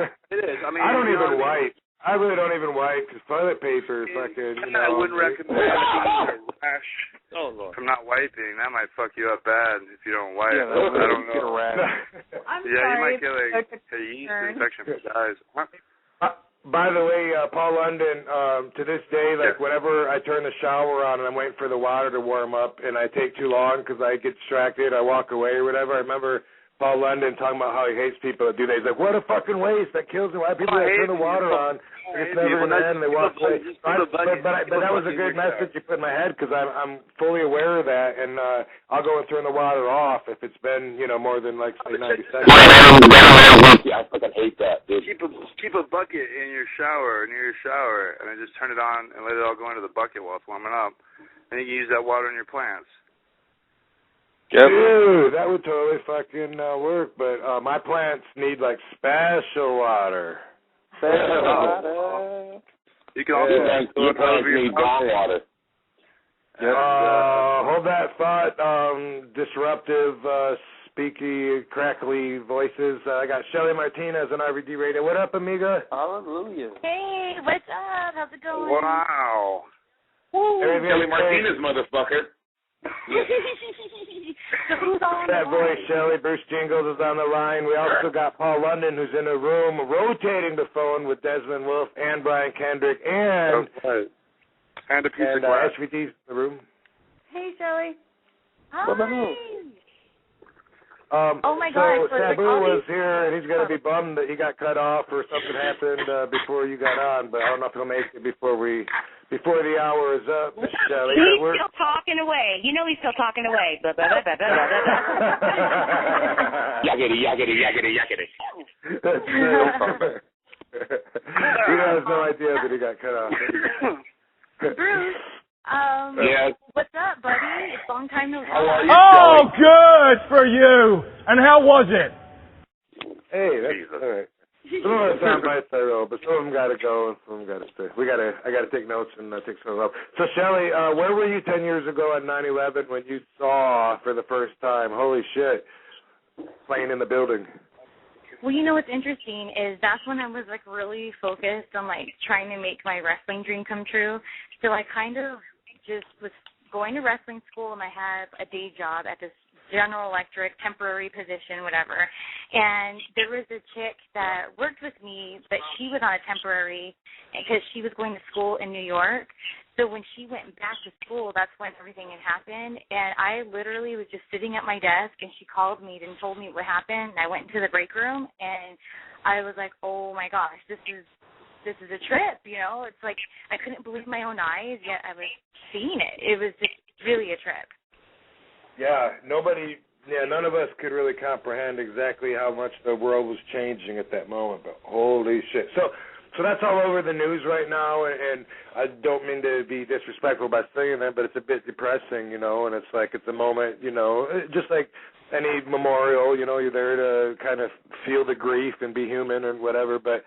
I mean, I don't even wipe. I really don't even wipe because toilet paper is fucking. I wouldn't recommend a rash from not wiping. That might fuck you up bad if you don't wipe. Yeah, I don't know. Get a rash. You might get like a yeast infection if it dies. By the way, Paul London, to this day, whenever I turn the shower on and I'm waiting for the water to warm up and I take too long because I get distracted, I walk away or whatever. I remember Paul London talking about how he hates people that do that. He's like, what a fucking waste. That kills me. Why people turn the water on? It's never going to end. They walk away. But that was a good message you put in my head because I'm fully aware of that. And I'll go and turn the water off if it's been, more than, say, 90 seconds. Yeah, I fucking hate that, dude. Keep a bucket in your shower, near your shower, and then just turn it on and let it all go into the bucket while it's warming up. And you can use that water in your plants. Dude, that would totally fucking work, but my plants need special water. Special water. You can also your plants need bong water. Hold that thought. Disruptive, speaky, crackly voices. I got Shelly Martinez on RVD Radio. What up, amiga? Hallelujah. Hey, what's up? How's it going? Wow. Shelly Martinez, motherfucker. That voice, Shelly. Bruce Jingles is on the line. We also got Paul London, who's in the room, rotating the phone with Desmond Wolf and Brian Kendrick, and a piece of glass. SVD's in the room. Hey, Shelly. Hi. Oh my God! So Sabu was here, and he's going to be bummed that he got cut off or something happened before you got on. But I don't know if he'll make it before the hour is up. Shelly, he's still talking away. He's still talking away. Yakety, yakety, yakety, yakety. He has no idea that he got cut off. Bruce. Yes. What's up, buddy? It's a long time no talk. How are you, Oh, good for you. And how was it? Hey, that's all right. Some of the sound bites I roll, but some of them got to go and some of them got to stay. I got to take notes and take some of them up. So, Shelly, where were you 10 years ago on 9/11 when you saw for the first time, holy shit, playing in the building? Well, what's interesting is that's when I was really focused on trying to make my wrestling dream come true. So I kind of just was going to wrestling school and I had a day job at this General Electric temporary position, whatever. And there was a chick that worked with me, but she was on a temporary because she was going to school in New York. So when she went back to school, that's when everything had happened. And I literally was just sitting at my desk, and she called me and told me what happened. And I went into the break room, and I was like, oh, my gosh, this is a trip, It's like I couldn't believe my own eyes, yet I was seeing it. It was just really a trip. Yeah, nobody none of us could really comprehend exactly how much the world was changing at that moment, but holy shit. So that's all over the news right now, and I don't mean to be disrespectful by saying that, but it's a bit depressing, and it's like it's a moment, just like any memorial, you're there to kind of feel the grief and be human and whatever, but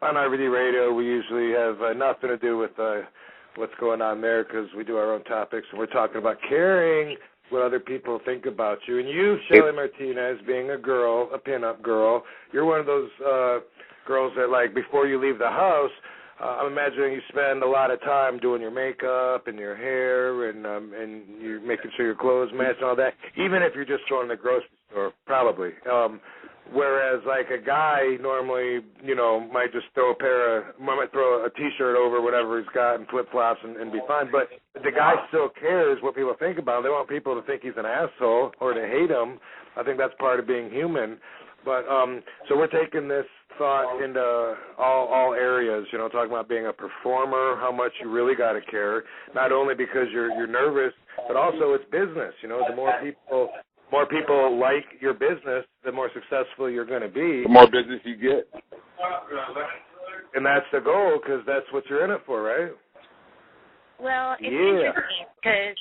on RVD Radio we usually have nothing to do with what's going on there because we do our own topics, and we're talking about caring what other people think about you. And you, Shelly Martinez, being a girl, a pinup girl, you're one of those girls that, like, before you leave the house, I'm imagining you spend a lot of time doing your makeup and your hair and you're making sure your clothes match and all that, even if you're just going to the grocery store, probably. Whereas, like, a guy normally, might just throw a T-shirt over whatever he's got and flip-flops and be fine. But the guy still cares what people think about him. They want people to think he's an asshole or to hate him. I think that's part of being human. But so we're taking this thought into all areas, talking about being a performer, how much you really got to care, not only because you're nervous, but also it's business. The more people like your business, the more successful you're going to be. The more business you get. And that's the goal, because that's what you're in it for, right? Well, it's interesting because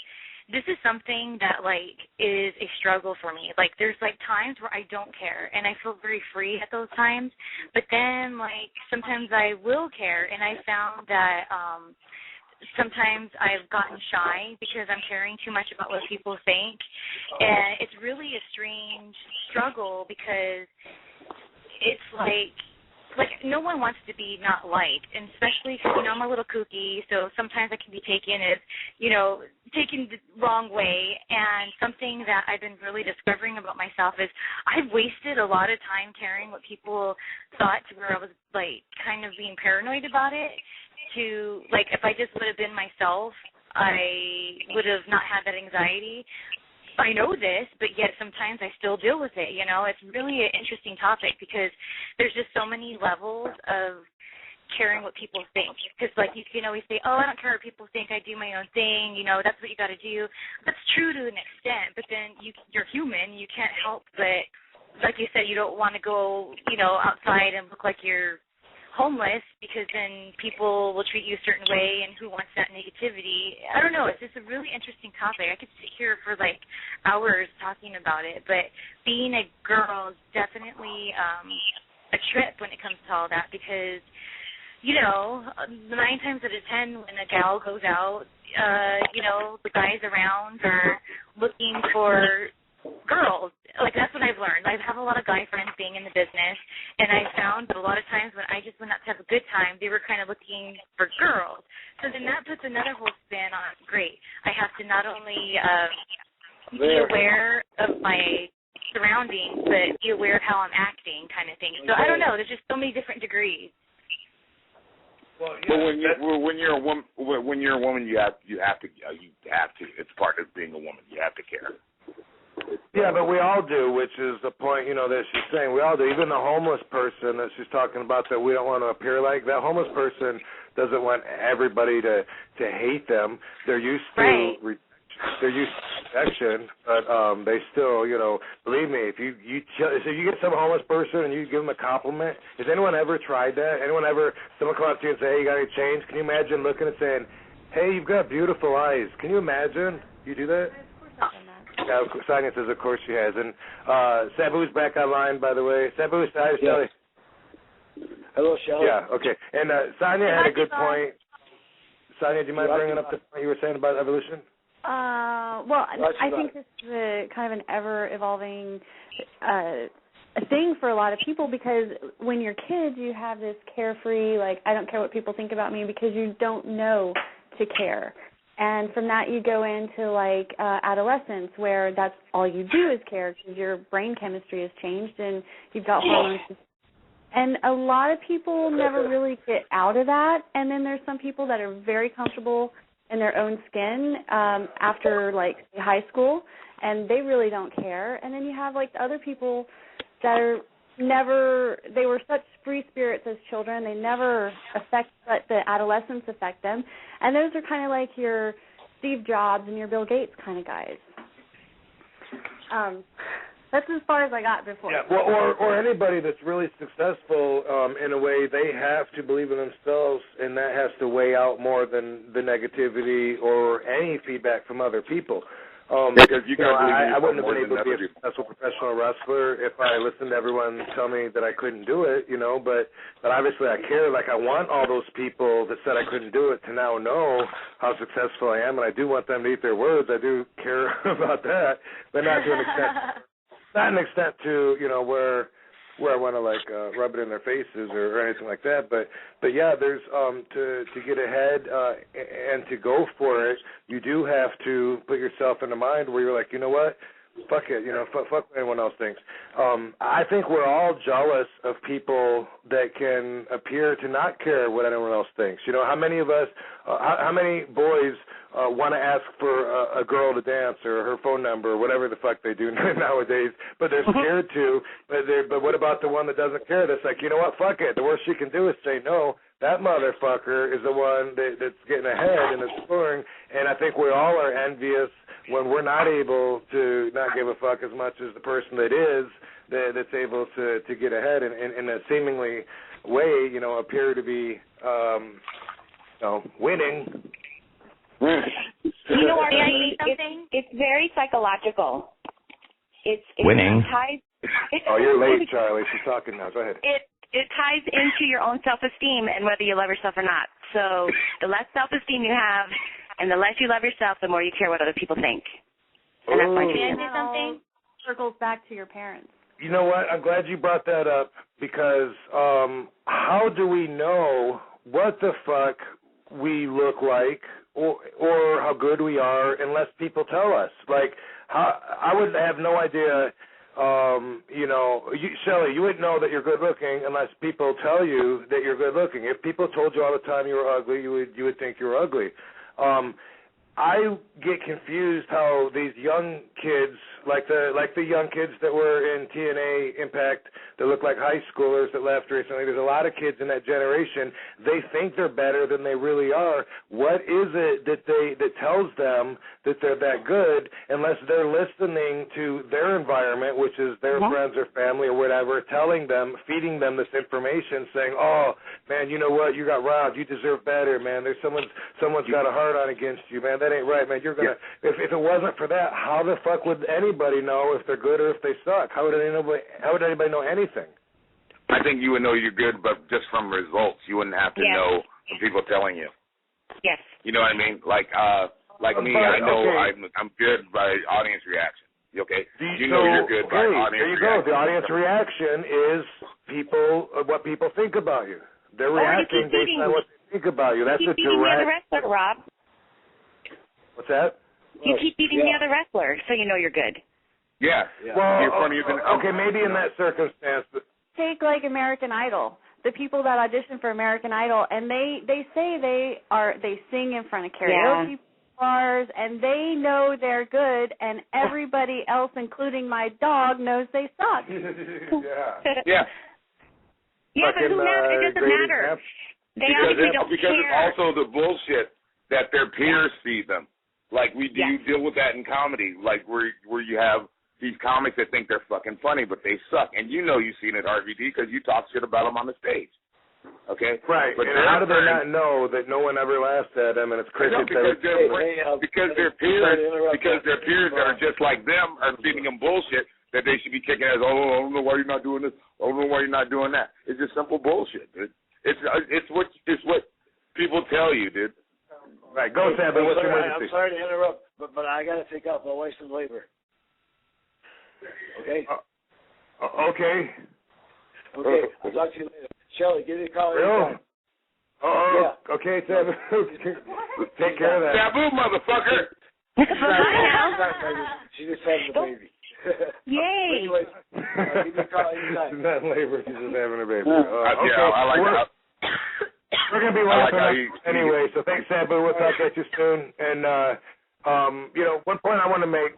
this is something that, like, is a struggle for me. Like, there's, like, times where I don't care, and I feel very free at those times. But then, like, sometimes I will care, and I found that sometimes I've gotten shy because I'm caring too much about what people think. And it's really a strange struggle because it's like no one wants to be not liked, and especially because, I'm a little kooky, so sometimes I can be taken as, taken the wrong way. And something that I've been really discovering about myself is I've wasted a lot of time caring what people thought, to where I was, like, kind of being paranoid about it. To, like, if I just would have been myself, I would have not had that anxiety. I know this, but yet sometimes I still deal with it, It's really an interesting topic because there's just so many levels of caring what people think. Because, like, you can always say, I don't care what people think, I do my own thing, that's what you got to do. That's true to an extent, but then you're human. You can't help but, like you said, you don't want to go, outside and look like you're homeless, because then people will treat you a certain way, and who wants that negativity? I don't know. It's just a really interesting topic. I could sit here for, like, hours talking about it, but being a girl is definitely a trip when it comes to all that, because, 9 times out of 10 when a gal goes out, the guys around are looking for girls. Like, that's what I've learned. I have a lot of guy friends being in the business, and I found that a lot of times when I just went out to have a good time, they were kind of looking for girls. So then that puts another whole spin on, great, I have to not only be aware of my surroundings, but be aware of how I'm acting, kind of thing. So I don't know. There's just so many different degrees. Well, when you're a woman, you have to. It's part of being a woman. You have to care. Yeah, but we all do, which is the point, that she's saying. We all do. Even the homeless person that she's talking about that we don't want to appear like, that homeless person doesn't want everybody to hate them. They're used to rejection, but they still, believe me, if you get some homeless person and you give them a compliment, has anyone ever tried that? Someone come up to you and say, hey, you got any change? Can you imagine looking and saying, hey, you've got beautiful eyes? Can you imagine? You do that? Yeah, Sonia says, of course she has. And Sabu's back online, by the way. Sabu, hi, Shelly. Hello, Shelly. Yeah, okay. And Sonia had a good point. Sonia, do you mind bringing up the point you were saying about evolution? Well, I think this is a kind of an ever-evolving thing for a lot of people, because when you're kids, you have this carefree, like, I don't care what people think about me, because you don't know to care. And from that, you go into, like, adolescence, where that's all you do is care, because your brain chemistry has changed and you've got hormones. And a lot of people never really get out of that. And then there's some people that are very comfortable in their own skin after, like, high school, and they really don't care. And then you have, like, the other people that are they were such free spirits as children. They never let the adolescence affect them. And those are kind of like your Steve Jobs and your Bill Gates kind of guys. That's as far as I got before. Yeah, well, or anybody that's really successful in a way, they have to believe in themselves, and that has to weigh out more than the negativity or any feedback from other people. Because you I wouldn't have been able to be a successful professional wrestler if I listened to everyone tell me that I couldn't do it, but obviously I care. Like, I want all those people that said I couldn't do it to now know how successful I am, and I do want them to eat their words. I do care about that, but not to an extent. Not an extent to where I want to rub it in their faces or anything like that. But yeah, there's to get ahead and to go for it, you do have to put yourself in a mind where you're like, you know what, fuck it, fuck what anyone else thinks. I think we're all jealous of people that can appear to not care what anyone else thinks. How many of us, how many boys want to ask for a girl to dance or her phone number or whatever the fuck they do nowadays, but they're scared to. But what about the one that doesn't care? That's like, you know what, fuck it. The worst she can do is say no. That motherfucker is the one that's getting ahead and exploring, and I think we all are envious when we're not able to not give a fuck as much as the person that's able to get ahead in a seemingly way, appear to be winning. It's very psychological. It's winning. Oh, you're late, Charlie. She's talking now. Go ahead. It ties into your own self-esteem and whether you love yourself or not. So the less self-esteem you have and the less you love yourself, the more you care what other people think. And that's my Can I say something? Circles back to your parents. You know what? I'm glad you brought that up because how do we know what the fuck we look like or how good we are unless people tell us? Like, I would have no idea. Shelly, you wouldn't know that you're good looking unless people tell you that you're good looking. If people told you all the time you were ugly, you would think you were ugly. I get confused how these young kids, like the young kids that were in TNA Impact that look like high schoolers that left recently. There's a lot of kids in that generation. They think they're better than they really are. What is it that tells them that they're that good unless they're listening to their environment, which is their friends or family or whatever, telling them, feeding them this information, saying, "Oh man, you know what? You got robbed. You deserve better, man. There's someone's got a hard on against you, man. That ain't right, man. You're gonna." If it wasn't for that, how the fuck would anybody know if they're good or if they suck? How would anybody know anything? I think you would know you're good, but just from results. You wouldn't have to know from people telling you. Yes. You know what I mean? Like me, I know I'm good by audience reaction. Okay? You know you're good by audience reaction. There you go. The audience reaction is what people think about you. They're reacting based on what they think about you. That's a direct. You keep beating the other wrestler, Rob. What's that? You keep beating the other wrestler, so you know you're good. Yeah. Well, you're funnier than maybe in that circumstance. But take like American Idol. The people that audition for American Idol, and they say they sing in front of karaoke bars, and they know they're good, and everybody else, including my dog, knows they suck. Yeah. Yeah, but it doesn't matter. Because it's also the bullshit that their peers feed them. Like you deal with that in comedy, like where you have these comics that think they're fucking funny, but they suck. And you know you've seen it, RVD, because you talk shit about them on the stage. Okay? Right. But how do they not know that no one ever laughs at them and it's crickets? Because their peers that are just like them are feeding them bullshit that they should be kicking as, oh, I don't know why you're not doing this. I don't know why you're not doing that. It's just simple bullshit, dude. It's what people tell you, dude. Right. Go, Sam. What's your emergency? I'm sorry to interrupt, but I got to take out my wife's in labor. Okay? Okay. I'll talk to you later. Shelly, give me a call. Okay, Sam. Take care of that. Taboo, motherfucker. She just had the baby. Yay. Anyways, give me a call anytime. She's not in labor. She's just having a baby. Okay. I like that. We're going to be wrapping up anyway, so thanks, Sabu. We'll talk at you soon. And, one point I want to make,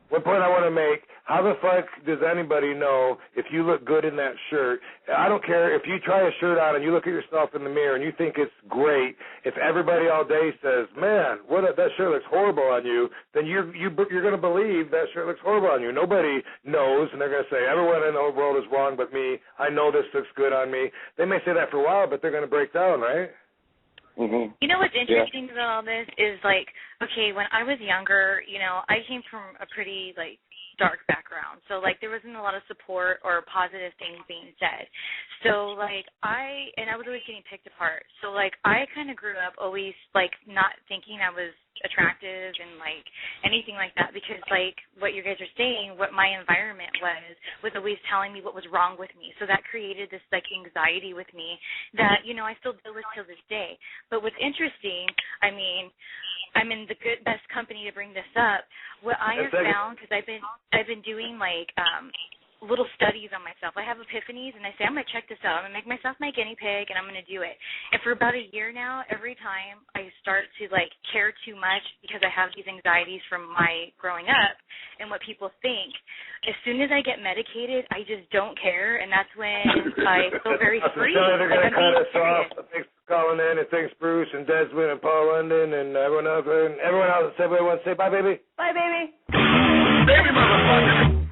one point I want to make, how the fuck does anybody know if you look good in that shirt? I don't care if you try a shirt on and you look at yourself in the mirror and you think it's great. If everybody all day says, man, that shirt looks horrible on you, then you're going to believe that shirt looks horrible on you. Nobody knows, and they're going to say, everyone in the whole world is wrong but me. I know this looks good on me. They may say that for a while, but they're going to break down, right? You know what's interesting about all this is, like, okay, when I was younger, you know, I came from a pretty, like, dark background. So, like, there wasn't a lot of support or positive things being said. So, like, I was always getting picked apart. So, like, I kind of grew up always, like, not thinking I was attractive and, like, anything like that because, like, what you guys are saying, what my environment was always telling me what was wrong with me. So that created this, like, anxiety with me that, you know, I still deal with till this day. But what's interesting, I mean, I'm in the best company to bring this up. What I have found, because I've been doing, like, little studies on myself. I have epiphanies, and I say, I'm going to check this out. I'm going to make myself my guinea pig, and I'm going to do it. And for about a year now, every time I start to, like, care too much because I have these anxieties from my growing up and what people think, as soon as I get medicated, I just don't care, and that's when I feel very free. They're going to cut us off. Thanks for calling in, and thanks, Bruce, and Desmond, and Paul London, and everyone else. Everyone else, everyone say bye, baby. Bye, baby. Baby, motherfucker.